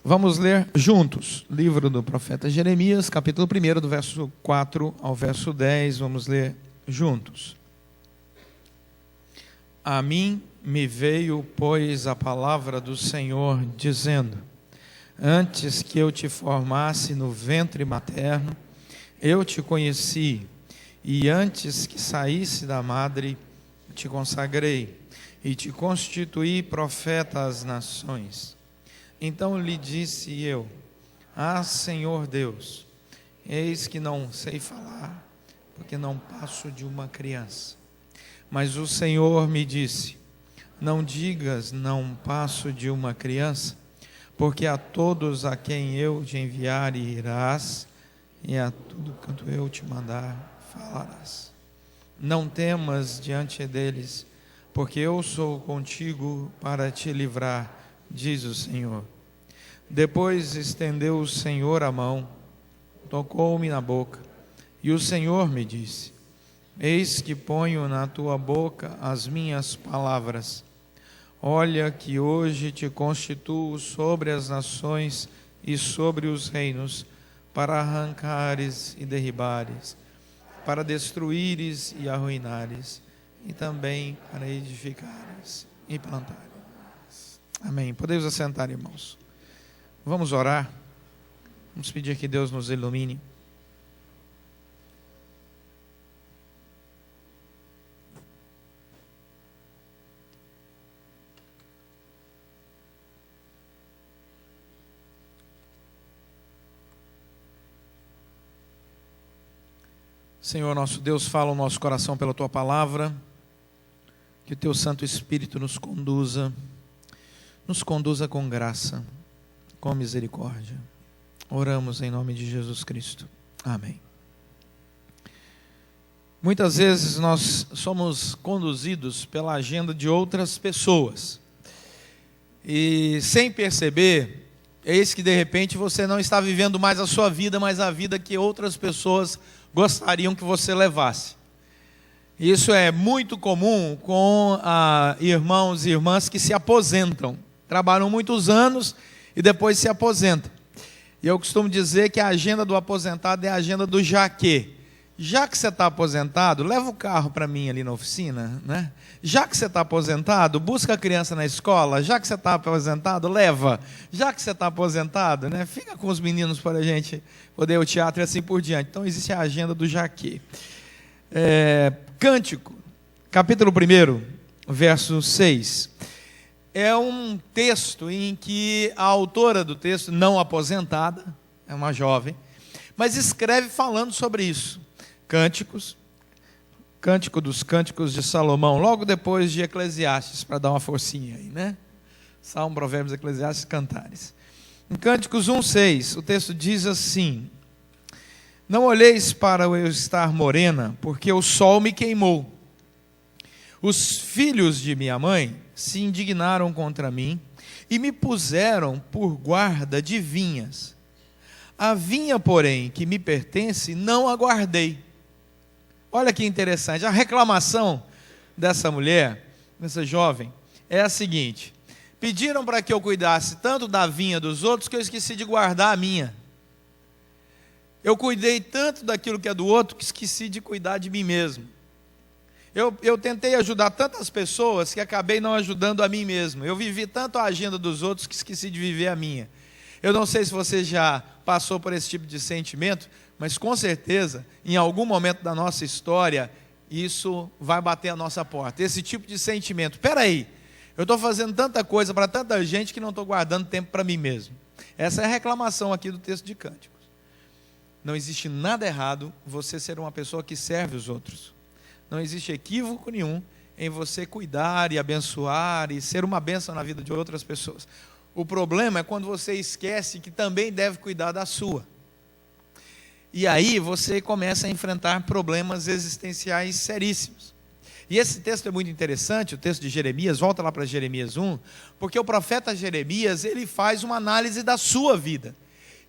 Vamos ler juntos, livro do profeta Jeremias, capítulo 1, do verso 4 ao verso 10, vamos ler juntos. A mim me veio, pois, a palavra do Senhor, dizendo: antes que eu te formasse no ventre materno, eu te conheci, e antes que saísse da madre, te consagrei, e te constituí profeta às nações. Então lhe disse eu: ah, Senhor Deus, eis que não sei falar, porque não passo de uma criança. Mas o Senhor me disse: não digas, não passo de uma criança, porque a todos a quem eu te enviar irás, e a tudo quanto eu te mandar falarás. Não temas diante deles, porque eu sou contigo para te livrar, diz o Senhor. Depois estendeu o Senhor a mão, tocou-me na boca, e o Senhor me disse: eis que ponho na tua boca as minhas palavras. Olha que hoje te constituo sobre as nações e sobre os reinos, para arrancares e derribares, para destruíres e arruinares, e também para edificares e plantares. Amém. Podemos assentar, irmãos. Vamos orar. Vamos pedir que Deus nos ilumine. Senhor nosso Deus, fala o nosso coração pela Tua palavra, que o Teu Santo Espírito nos conduza com graça, com misericórdia. Oramos em nome de Jesus Cristo. Amém. Muitas vezes nós somos conduzidos pela agenda de outras pessoas, e sem perceber, eis que de repente você não está vivendo mais a sua vida, mas a vida que outras pessoas gostariam que você levasse. Isso é muito comum com irmãos e irmãs que se aposentam, trabalham muitos anos e depois se aposentam. E eu costumo dizer que a agenda do aposentado é a agenda do já que. Já que você está aposentado, leva o carro para mim ali na oficina, né? Já que você está aposentado, busca a criança na escola. Já que você está aposentado, leva. Já que você está aposentado, né? Fica com os meninos para a gente poder ir ao teatro e assim por diante. Então existe a agenda do já que. Cântico, capítulo 1, verso 6. É um texto em que a autora do texto, não aposentada, é uma jovem, mas escreve falando sobre isso. Cântico dos Cânticos de Salomão, logo depois de Eclesiastes, para dar uma forcinha aí, né? Salmo, Provérbios, Eclesiastes, Cantares. Em Cânticos 1:6, o texto diz assim: não olheis para eu estar morena, porque o sol me queimou. Os filhos de minha mãe se indignaram contra mim e me puseram por guarda de vinhas. A vinha, porém, que me pertence, não a guardei. Olha que interessante, a reclamação dessa mulher, dessa jovem, é a seguinte: pediram para que eu cuidasse tanto da vinha dos outros que eu esqueci de guardar a minha. Eu cuidei tanto daquilo que é do outro que esqueci de cuidar de mim mesmo. Eu tentei ajudar tantas pessoas que acabei não ajudando a mim mesmo. Eu vivi tanto a agenda dos outros que esqueci de viver a minha. Eu não sei se você já passou por esse tipo de sentimento, mas com certeza, em algum momento da nossa história, isso vai bater a nossa porta. Esse tipo de sentimento. Espera aí, eu estou fazendo tanta coisa para tanta gente que não estou guardando tempo para mim mesmo. Essa é a reclamação aqui do texto de Cânticos. Não existe nada errado você ser uma pessoa que serve os outros. Não existe equívoco nenhum em você cuidar e abençoar e ser uma bênção na vida de outras pessoas. O problema é quando você esquece que também deve cuidar da sua. E aí você começa a enfrentar problemas existenciais seríssimos. E esse texto é muito interessante, o texto de Jeremias, volta lá para Jeremias 1, porque o profeta Jeremias, ele faz uma análise da sua vida.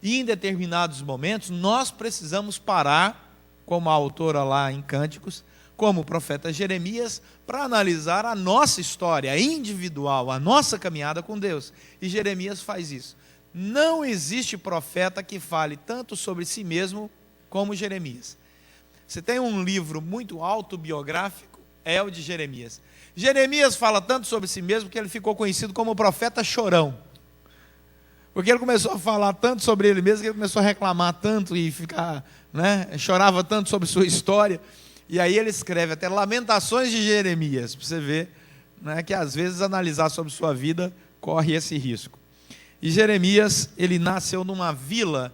E em determinados momentos, nós precisamos parar, como a autora lá em Cânticos, como o profeta Jeremias, para analisar a nossa história individual, a nossa caminhada com Deus. E Jeremias faz isso. não existe profeta que fale tanto sobre si mesmo como Jeremias. Você tem um livro muito autobiográfico, é o de Jeremias. Jeremias fala tanto sobre si mesmo que ele ficou conhecido como o profeta chorão. Porque ele começou a falar tanto sobre ele mesmo, que ele começou a reclamar tanto e ficar, chorava tanto sobre sua história. E aí ele escreve até Lamentações de Jeremias, para você ver, que às vezes analisar sobre sua vida corre esse risco. E Jeremias, ele nasceu numa vila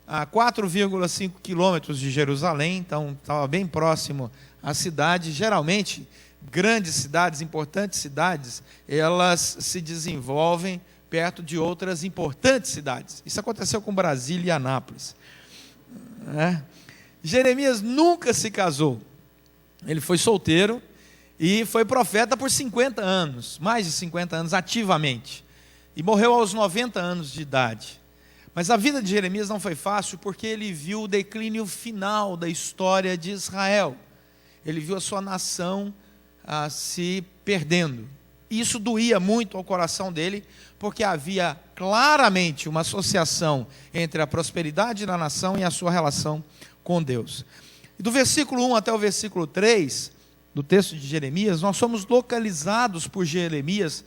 a 4,5 quilômetros de Jerusalém, então estava bem próximo à cidade. Geralmente, grandes cidades, importantes cidades, elas se desenvolvem perto de outras importantes cidades. Isso aconteceu com Brasília e Anápolis. Jeremias nunca se casou. Ele foi solteiro e foi profeta por 50 anos, mais de 50 anos ativamente. E morreu aos 90 anos de idade. Mas a vida de Jeremias não foi fácil porque ele viu o declínio final da história de Israel. Ele viu a sua nação se perdendo. E isso doía muito ao coração dele, porque havia claramente uma associação entre a prosperidade da nação e a sua relação com Deus. E do versículo 1 até o versículo 3 do texto de Jeremias, nós somos localizados por Jeremias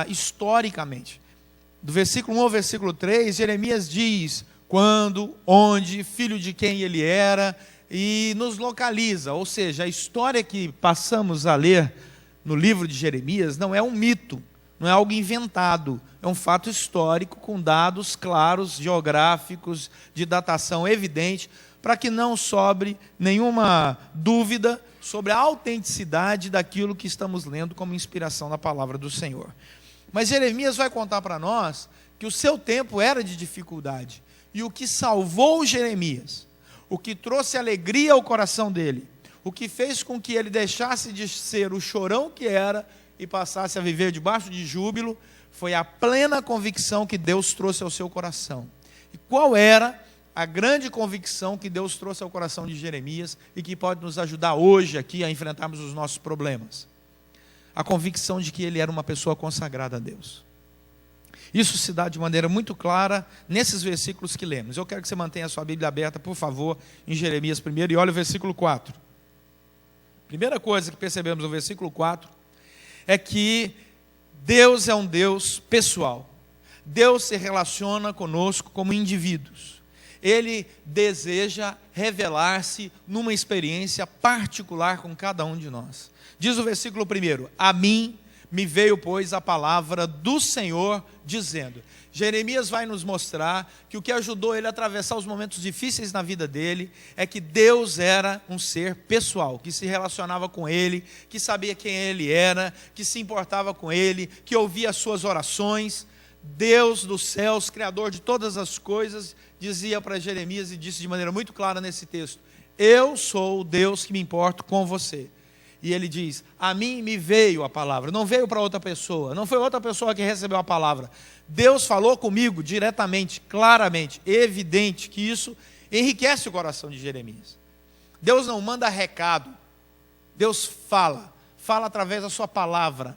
historicamente. Do versículo 1 ao versículo 3, Jeremias diz quando, onde, filho de quem ele era, e nos localiza. Ou seja, a história que passamos a ler no livro de Jeremias não é um mito, não é algo inventado, é um fato histórico com dados claros, geográficos, de datação evidente, para que não sobre nenhuma dúvida sobre a autenticidade daquilo que estamos lendo como inspiração na palavra do Senhor. Mas Jeremias vai contar para nós que o seu tempo era de dificuldade, e o que salvou Jeremias, o que trouxe alegria ao coração dele, o que fez com que ele deixasse de ser o chorão que era e passasse a viver debaixo de júbilo, foi a plena convicção que Deus trouxe ao seu coração. E qual era a grande convicção que Deus trouxe ao coração de Jeremias e que pode nos ajudar hoje aqui a enfrentarmos os nossos problemas? A convicção de que ele era uma pessoa consagrada a Deus. Isso se dá de maneira muito clara nesses versículos que lemos. Eu quero que você mantenha a sua Bíblia aberta, por favor, em Jeremias 1, e olha o versículo 4. Primeira coisa que percebemos no versículo 4 é que Deus é um Deus pessoal. Deus se relaciona conosco como indivíduos. Ele deseja revelar-se numa experiência particular com cada um de nós. Diz o versículo 1: a mim me veio, pois, a palavra do Senhor, dizendo. Jeremias vai nos mostrar que o que ajudou ele a atravessar os momentos difíceis na vida dele é que Deus era um ser pessoal, que se relacionava com ele, que sabia quem ele era, que se importava com ele, que ouvia as suas orações. Deus dos céus, Criador de todas as coisas, dizia para Jeremias, e disse de maneira muito clara nesse texto: eu sou o Deus que me importo com você. E ele diz: a mim me veio a palavra. Não veio para outra pessoa, não foi outra pessoa que recebeu a palavra. Deus falou comigo diretamente, claramente, evidente que isso enriquece o coração de Jeremias. Deus não manda recado, Deus fala através da sua palavra.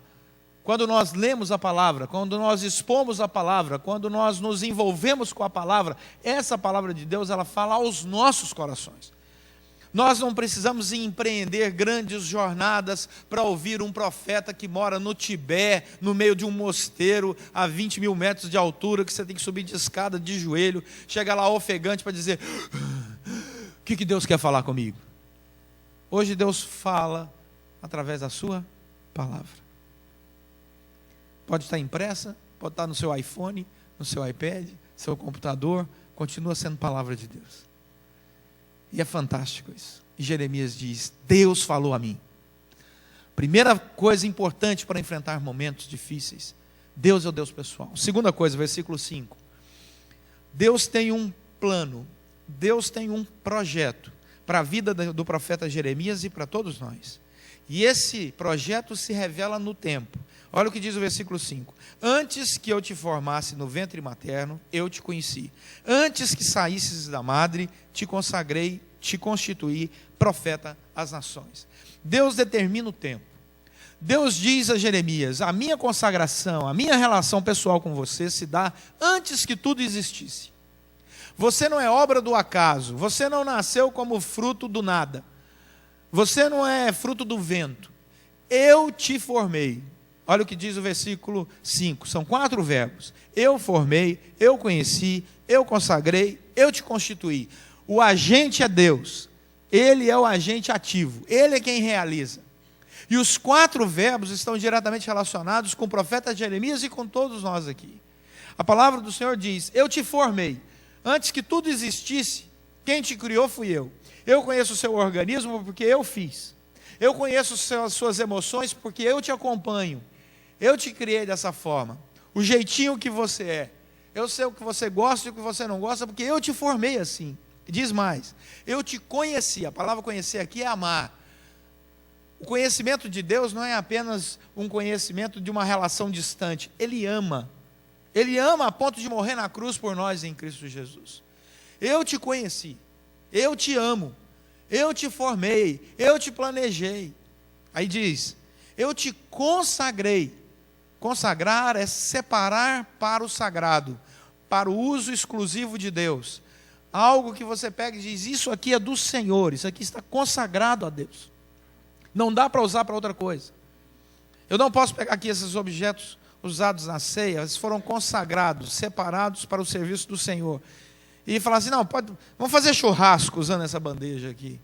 Quando nós lemos a palavra, quando nós expomos a palavra, quando nós nos envolvemos com a palavra, essa palavra de Deus, ela fala aos nossos corações. Nós não precisamos empreender grandes jornadas para ouvir um profeta que mora no Tibete, no meio de um mosteiro, a 20 mil metros de altura, que você tem que subir de escada, de joelho, chega lá ofegante para dizer: o que Deus quer falar comigo? Hoje Deus fala através da sua palavra. Pode estar impressa, pode estar no seu iPhone, no seu iPad, seu computador, continua sendo palavra de Deus. E é fantástico isso. E Jeremias diz: Deus falou a mim. Primeira coisa importante para enfrentar momentos difíceis: Deus é o Deus pessoal. Segunda coisa, versículo 5. Deus tem um plano, Deus tem um projeto para a vida do profeta Jeremias e para todos nós. E esse projeto se revela no tempo. Olha o que diz o versículo 5. Antes que eu te formasse no ventre materno, eu te conheci. Antes que saísses da madre, te consagrei, te constituí profeta às nações. Deus determina o tempo. Deus diz a Jeremias: a minha consagração, a minha relação pessoal com você se dá antes que tudo existisse. Você não é obra do acaso, você não nasceu como fruto do nada, você não é fruto do vento. Eu te formei. Olha o que diz o versículo 5, são 4 verbos. Eu formei, eu conheci, eu consagrei, eu te constituí. O agente é Deus, Ele é o agente ativo, Ele é quem realiza. E os 4 verbos estão diretamente relacionados com o profeta Jeremias e com todos nós aqui. A palavra do Senhor diz: eu te formei, antes que tudo existisse, quem te criou fui eu. Eu conheço o seu organismo porque eu fiz. Eu conheço as suas emoções porque eu te acompanho. Eu te criei dessa forma, o jeitinho que você é. Eu sei o que você gosta e o que você não gosta, porque eu te formei assim. Diz mais, eu te conheci. A palavra conhecer aqui é amar. O conhecimento de Deus não é apenas um conhecimento de uma relação distante. Ele ama. Ele ama a ponto de morrer na cruz por nós em Cristo Jesus. Eu te conheci, eu te amo, eu te formei, eu te planejei. Aí diz, eu te consagrei. Consagrar é separar para o sagrado, para o uso exclusivo de Deus. Algo que você pega e diz: isso aqui é do Senhor, isso aqui está consagrado a Deus. Não dá para usar para outra coisa. Eu não posso pegar aqui esses objetos usados na ceia, eles foram consagrados, separados para o serviço do Senhor. E falar assim: não, vamos fazer churrasco usando essa bandeja aqui.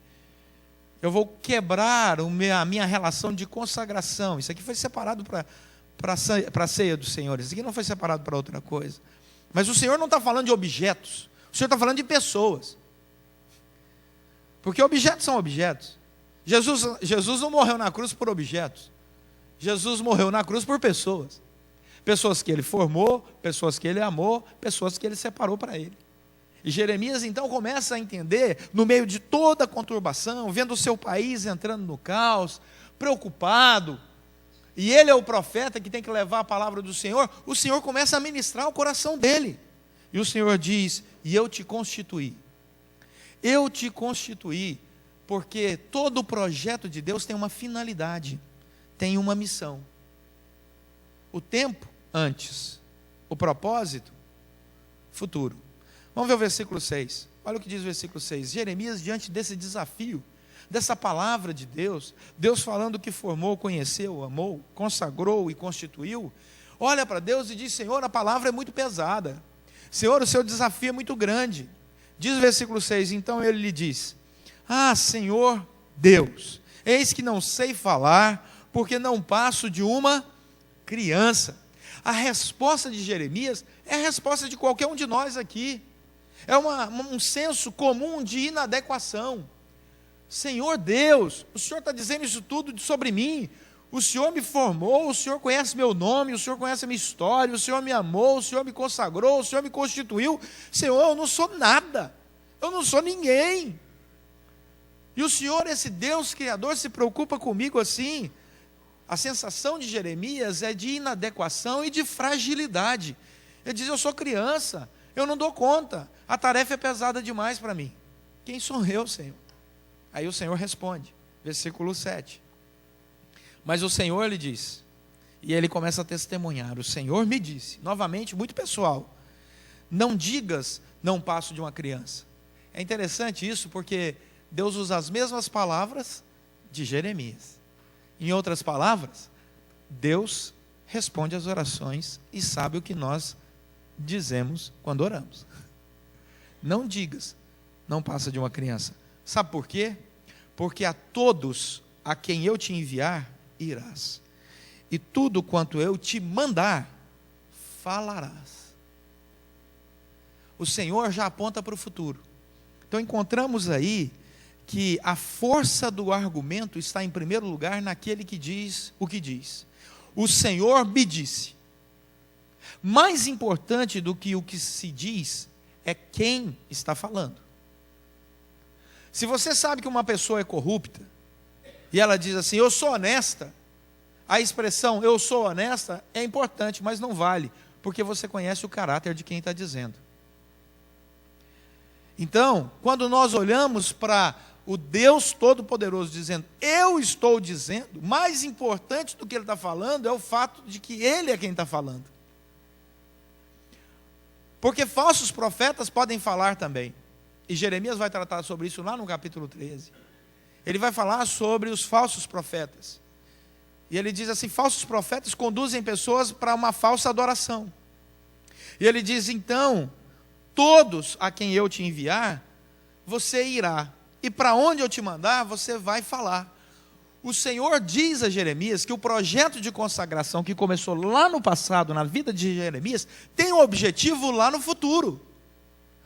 Eu vou quebrar a minha relação de consagração. Isso aqui foi separado para a ceia do Senhor. Isso aqui não foi separado para outra coisa. Mas o Senhor não está falando de objetos. O Senhor está falando de pessoas. Porque objetos são objetos. Jesus não morreu na cruz por objetos. Jesus morreu na cruz por pessoas. Pessoas que Ele formou, pessoas que Ele amou, pessoas que Ele separou para Ele. E Jeremias então começa a entender, no meio de toda a conturbação, vendo o seu país entrando no caos, preocupado, e ele é o profeta que tem que levar a palavra do Senhor, o Senhor começa a ministrar o coração dele. E o Senhor diz: e eu te constituí. Eu te constituí, porque todo o projeto de Deus tem uma finalidade, tem uma missão. O tempo, antes. O propósito, futuro. Vamos ver o versículo 6. Olha o que diz o versículo 6. Jeremias, diante desse desafio, dessa palavra de Deus, Deus falando que formou, conheceu, amou, consagrou e constituiu, olha para Deus e diz: Senhor, a palavra é muito pesada. Senhor, o seu desafio é muito grande. Diz o versículo 6, então ele lhe diz: ah, Senhor Deus, eis que não sei falar, porque não passo de uma criança. A resposta de Jeremias é a resposta de qualquer um de nós aqui. É um senso comum de inadequação. Senhor Deus, o Senhor está dizendo isso tudo sobre mim. O Senhor me formou, o Senhor conhece meu nome, o Senhor conhece a minha história, o Senhor me amou, o Senhor me consagrou, o Senhor me constituiu. Senhor, eu não sou nada, eu não sou ninguém. E o Senhor, esse Deus Criador, se preocupa comigo assim. A sensação de Jeremias é de inadequação e de fragilidade. Ele diz: eu sou criança, eu não dou conta, a tarefa é pesada demais para mim. Quem sou eu, Senhor? Aí o Senhor responde, versículo 7. Mas o Senhor lhe diz, e ele começa a testemunhar: o Senhor me disse, novamente, muito pessoal, não digas, não passo de uma criança. É interessante isso, porque Deus usa as mesmas palavras de Jeremias. Em outras palavras, Deus responde às orações e sabe o que nós dizemos quando oramos. Não digas, não passa de uma criança. Sabe por quê? Porque a todos a quem eu te enviar, irás. E tudo quanto eu te mandar, falarás. O Senhor já aponta para o futuro. Então encontramos aí que a força do argumento está em primeiro lugar naquele que diz o que diz. O Senhor me disse. Mais importante do que o que se diz é quem está falando. Se você sabe que uma pessoa é corrupta e ela diz assim: eu sou honesta, a expressão eu sou honesta é importante, mas não vale, porque você conhece o caráter de quem está dizendo. Então, quando nós olhamos para o Deus Todo-Poderoso dizendo, eu estou dizendo, mais importante do que ele está falando é o fato de que ele é quem está falando. Porque falsos profetas podem falar também. E Jeremias vai tratar sobre isso lá no capítulo 13. Ele vai falar sobre os falsos profetas. E ele diz assim, falsos profetas conduzem pessoas para uma falsa adoração. E ele diz, então, todos a quem eu te enviar, você irá. E para onde eu te mandar, você vai falar. O Senhor diz a Jeremias que o projeto de consagração que começou lá no passado, na vida de Jeremias, tem um objetivo lá no futuro.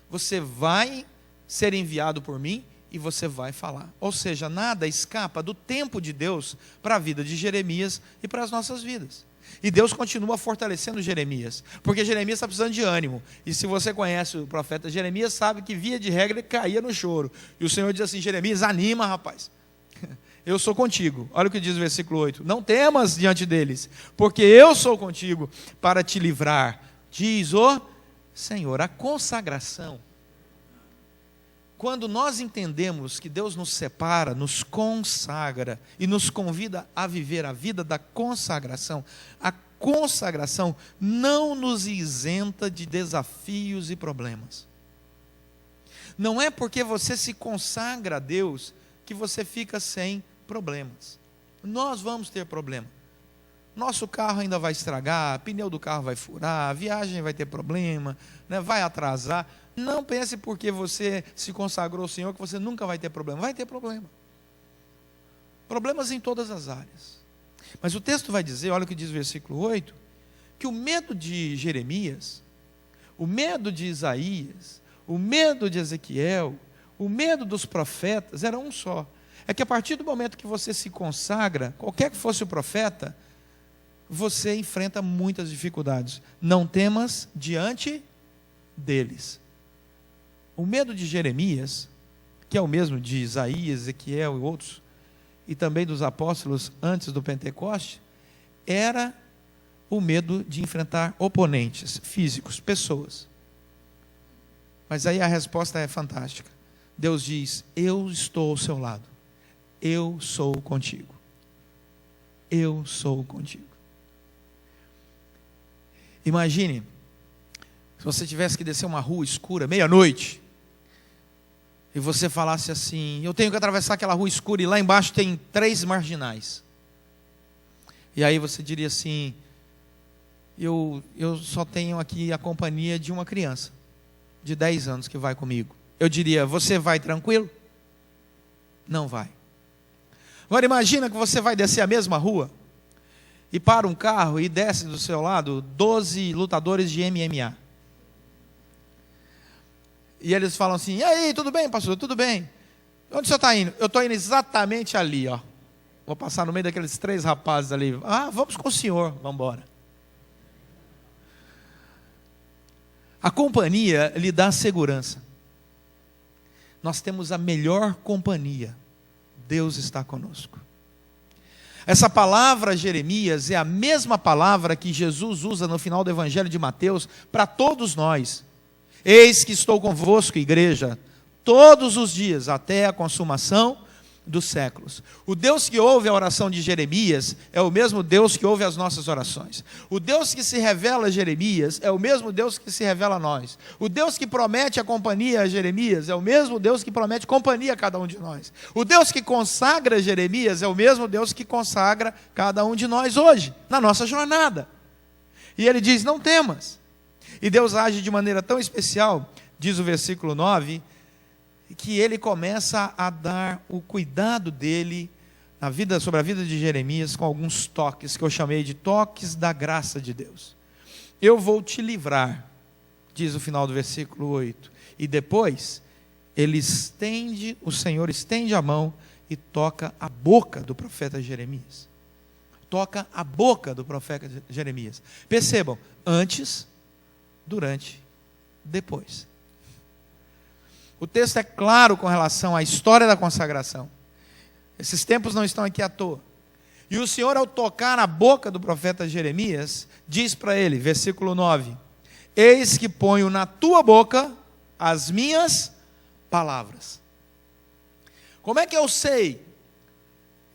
Você vai ser enviado por mim e você vai falar. Ou seja, nada escapa do tempo de Deus para a vida de Jeremias e para as nossas vidas. E Deus continua fortalecendo Jeremias, porque Jeremias está precisando de ânimo. E se você conhece o profeta Jeremias, sabe que via de regra ele caía no choro. E o Senhor diz assim, Jeremias, anima, rapaz. Eu sou contigo. Olha o que diz o versículo 8. Não temas diante deles, porque eu sou contigo para te livrar. Diz o Senhor. A consagração. Quando nós entendemos que Deus nos separa, nos consagra e nos convida a viver a vida da consagração, a consagração não nos isenta de desafios e problemas. Não é porque você se consagra a Deus que você fica sem problemas. Nós vamos ter problema. Nosso carro ainda vai estragar, pneu do carro vai furar, a viagem vai ter problema, né, vai atrasar. Não pense porque você se consagrou ao Senhor que você nunca vai ter problema. Vai ter problema. Problemas em todas as áreas. Mas o texto vai dizer, olha o que diz o versículo 8, que o medo de Jeremias, o medo de Isaías, o medo de Ezequiel, o medo dos profetas era um só. É que a partir do momento que você se consagra, qualquer que fosse o profeta, você enfrenta muitas dificuldades. Não temas diante deles. O medo de Jeremias, que é o mesmo de Isaías, Ezequiel e outros, e também dos apóstolos antes do Pentecoste, era o medo de enfrentar oponentes físicos, pessoas. Mas aí a resposta é fantástica. Deus diz, eu estou ao seu lado. Eu sou contigo. Eu sou contigo. Imagine, se você tivesse que descer uma rua escura, meia-noite, e você falasse assim, eu tenho que atravessar aquela rua escura e lá embaixo tem 3 marginais. E aí você diria assim, eu só tenho aqui a companhia de uma criança, de 10 anos que vai comigo. Eu diria, você vai tranquilo? Não vai. Agora imagina que você vai descer a mesma rua, e para um carro e desce do seu lado 12 lutadores de MMA. E eles falam assim, e aí, tudo bem, pastor? Tudo bem. Onde o senhor está indo? Eu estou indo exatamente ali, ó. Vou passar no meio daqueles 3 rapazes ali. Ah, vamos com o senhor, vamos embora. A companhia lhe dá segurança. Nós temos a melhor companhia. Deus está conosco. Essa palavra Jeremias é a mesma palavra que Jesus usa no final do Evangelho de Mateus para todos nós. Eis que estou convosco, igreja, todos os dias, até a consumação dos séculos. O Deus que ouve a oração de Jeremias é o mesmo Deus que ouve as nossas orações. O Deus que se revela a Jeremias é o mesmo Deus que se revela a nós. O Deus que promete a companhia a Jeremias é o mesmo Deus que promete companhia a cada um de nós. O Deus que consagra Jeremias é o mesmo Deus que consagra cada um de nós hoje, na nossa jornada. E ele diz, não temas. E Deus age de maneira tão especial, diz o versículo 9, que ele começa a dar o cuidado dele sobre a vida de Jeremias com alguns toques, que eu chamei de toques da graça de Deus. Eu vou te livrar, diz o final do versículo 8. E depois, o Senhor estende a mão e toca a boca do profeta Jeremias. Toca a boca do profeta Jeremias. Percebam, antes, durante, depois. O texto é claro com relação à história da consagração. Esses tempos não estão aqui à toa. E o Senhor, ao tocar na boca do profeta Jeremias, diz para ele, versículo 9, eis que ponho na tua boca as minhas palavras. Como é que eu sei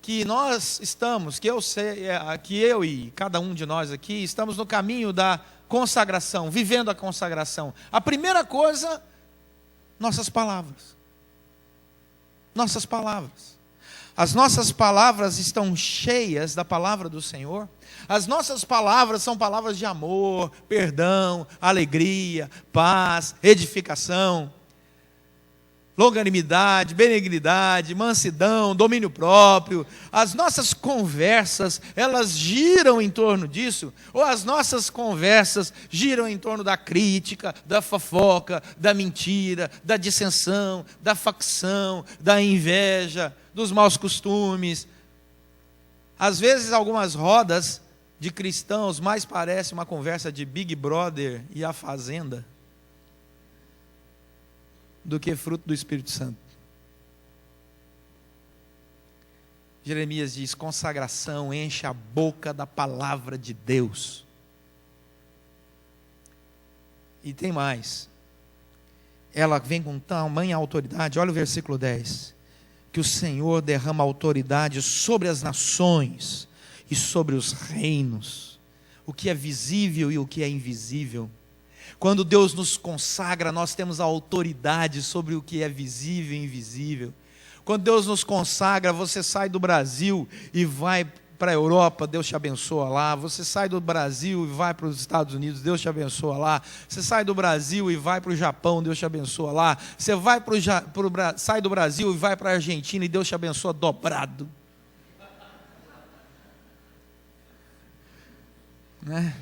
que nós estamos, que eu e cada um de nós aqui, estamos no caminho da consagração, vivendo a consagração? A primeira coisa, nossas palavras. Nossas palavras. As nossas palavras estão cheias da palavra do Senhor. As nossas palavras são palavras de amor, perdão, alegria, paz, edificação, longanimidade, benignidade, mansidão, domínio próprio. As nossas conversas, elas giram em torno disso, ou as nossas conversas giram em torno da crítica, da fofoca, da mentira, da dissensão, da facção, da inveja, dos maus costumes. Às vezes algumas rodas de cristãos mais parecem uma conversa de Big Brother e a Fazenda do que fruto do Espírito Santo. Jeremias diz: consagração enche a boca da palavra de Deus. E tem mais. Ela vem com tamanha autoridade. Olha o versículo 10. Que o Senhor derrama autoridade sobre as nações e sobre os reinos. O que é visível e o que é invisível. Quando Deus nos consagra, nós temos a autoridade sobre o que é visível e invisível. Quando Deus nos consagra, você sai do Brasil e vai para a Europa, Deus te abençoa lá. Você sai do Brasil e vai para os Estados Unidos, Deus te abençoa lá. Você sai do Brasil e vai para o Japão, Deus te abençoa lá. Você vai sai do Brasil e vai para a Argentina e Deus te abençoa dobrado. Né?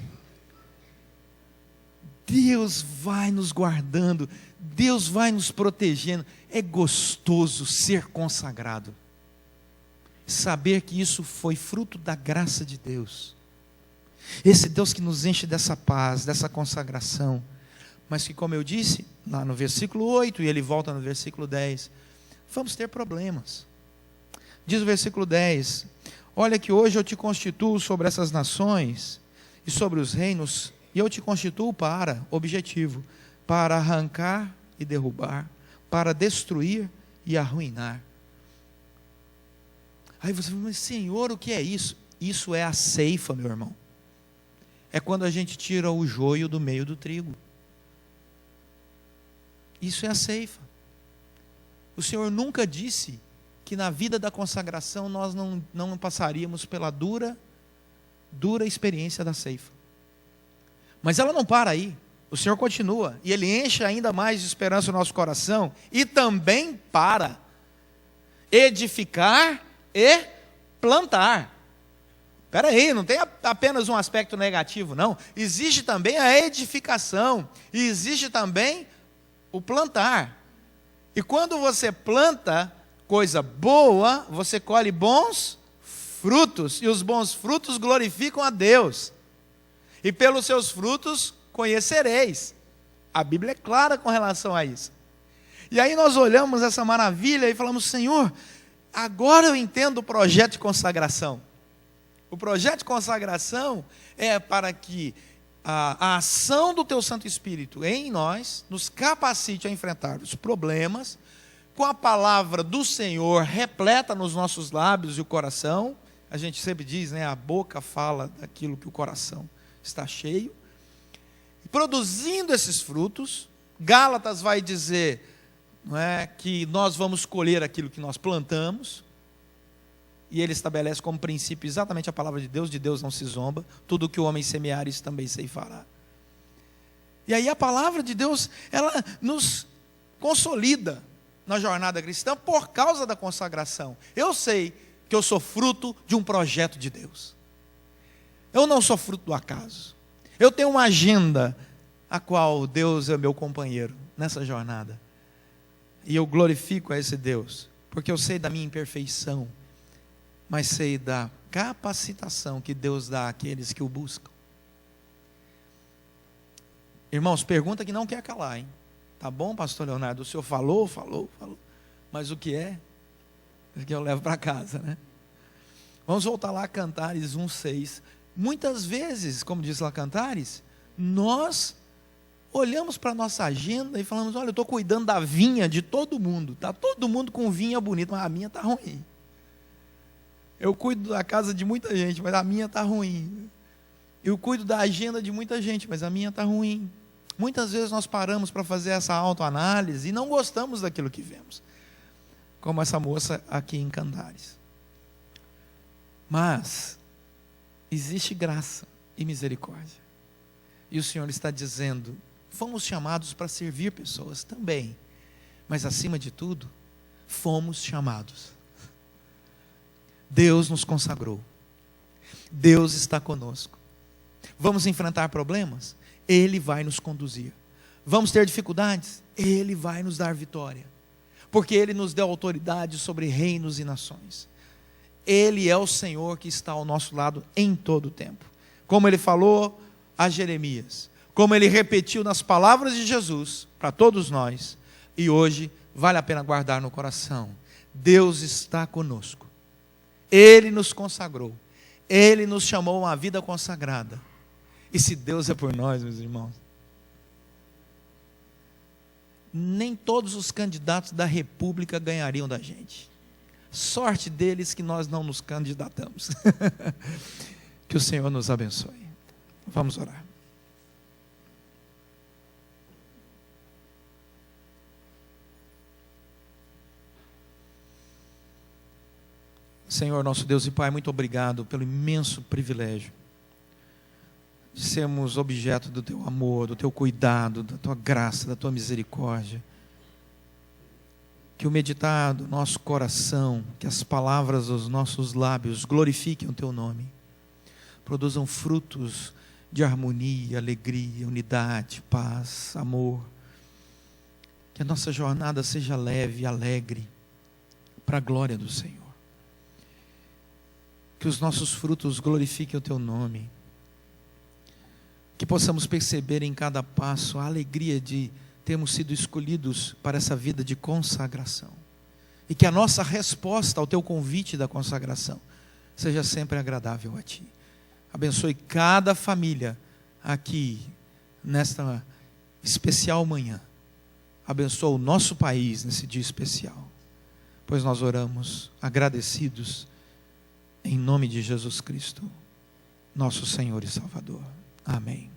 Deus vai nos guardando, Deus vai nos protegendo. É gostoso ser consagrado, saber que isso foi fruto da graça de Deus. Esse Deus que nos enche dessa paz, dessa consagração, mas que, como eu disse, lá no versículo 8, e ele volta no versículo 10, vamos ter problemas. Diz o versículo 10, olha que hoje eu te constituo sobre essas nações e sobre os reinos, e eu te constituo para, objetivo, para arrancar e derrubar, para destruir e arruinar. Aí você fala, mas Senhor, o que é isso? Isso é a ceifa, meu irmão. É quando a gente tira o joio do meio do trigo. Isso é a ceifa. O Senhor nunca disse que na vida da consagração nós não passaríamos pela dura experiência da ceifa. Mas ela não para aí. O Senhor continua. E Ele enche ainda mais de esperança no nosso coração. E também para edificar e plantar. Espera aí, não tem apenas um aspecto negativo, não. Existe também a edificação. E existe também o plantar. E quando você planta coisa boa, você colhe bons frutos. E os bons frutos glorificam a Deus. E pelos seus frutos conhecereis. A Bíblia é clara com relação a isso. E aí nós olhamos essa maravilha e falamos, Senhor, agora eu entendo o projeto de consagração. O projeto de consagração é para que a ação do Teu Santo Espírito em nós nos capacite a enfrentar os problemas, com a palavra do Senhor repleta nos nossos lábios e o coração. A gente sempre diz, né, a boca fala daquilo que o coração está cheio, produzindo esses frutos. Gálatas vai dizer, não é, que nós vamos colher aquilo que nós plantamos, e ele estabelece como princípio exatamente a palavra de Deus não se zomba, tudo que o homem semear, isso também ceifará. E aí a palavra de Deus, ela nos consolida na jornada cristã por causa da consagração. Eu sei que eu sou fruto de um projeto de Deus. Eu não sou fruto do acaso. Eu tenho uma agenda a qual Deus é meu companheiro nessa jornada. E eu glorifico a esse Deus, porque eu sei da minha imperfeição, mas sei da capacitação que Deus dá àqueles que o buscam. Irmãos, pergunta que não quer calar, hein? Tá bom, pastor Leonardo? O senhor falou, mas o que é? É que eu levo para casa, né? Vamos voltar lá a Cantares 1:6. Muitas vezes, como diz lá Cantares, nós olhamos para a nossa agenda e falamos: olha, eu estou cuidando da vinha de todo mundo, está todo mundo com vinha bonita, mas a minha está ruim. Eu cuido da casa de muita gente, mas a minha está ruim. Eu cuido da agenda de muita gente, mas a minha está ruim. Muitas vezes nós paramos para fazer essa autoanálise e não gostamos daquilo que vemos, como essa moça aqui em Cantares. Mas existe graça e misericórdia, e o Senhor está dizendo: fomos chamados para servir pessoas também, mas acima de tudo, fomos chamados. Deus nos consagrou, Deus está conosco. Vamos enfrentar problemas? Ele vai nos conduzir. Vamos ter dificuldades? Ele vai nos dar vitória, porque Ele nos deu autoridade sobre reinos e nações. Ele é o Senhor que está ao nosso lado em todo o tempo, como Ele falou a Jeremias, como Ele repetiu nas palavras de Jesus para todos nós, e hoje vale a pena guardar no coração: Deus está conosco, Ele nos consagrou, Ele nos chamou a uma vida consagrada. E se Deus é por nós, meus irmãos, nem todos os candidatos da República ganhariam da gente. Sorte deles que nós não nos candidatamos. Que o Senhor nos abençoe. Vamos orar. Senhor, nosso Deus e Pai, muito obrigado pelo imenso privilégio de sermos objeto do Teu amor, do Teu cuidado, da Tua graça, da Tua misericórdia. Que o meditar do nosso coração, que as palavras dos nossos lábios glorifiquem o Teu nome, produzam frutos de harmonia, alegria, unidade, paz, amor. Que a nossa jornada seja leve e alegre, para a glória do Senhor. Que os nossos frutos glorifiquem o Teu nome. Que possamos perceber em cada passo a alegria de termos sido escolhidos para essa vida de consagração. E que a nossa resposta ao Teu convite da consagração seja sempre agradável a Ti. Abençoe cada família aqui, nesta especial manhã. Abençoa o nosso país nesse dia especial. Pois nós oramos agradecidos em nome de Jesus Cristo, nosso Senhor e Salvador. Amém.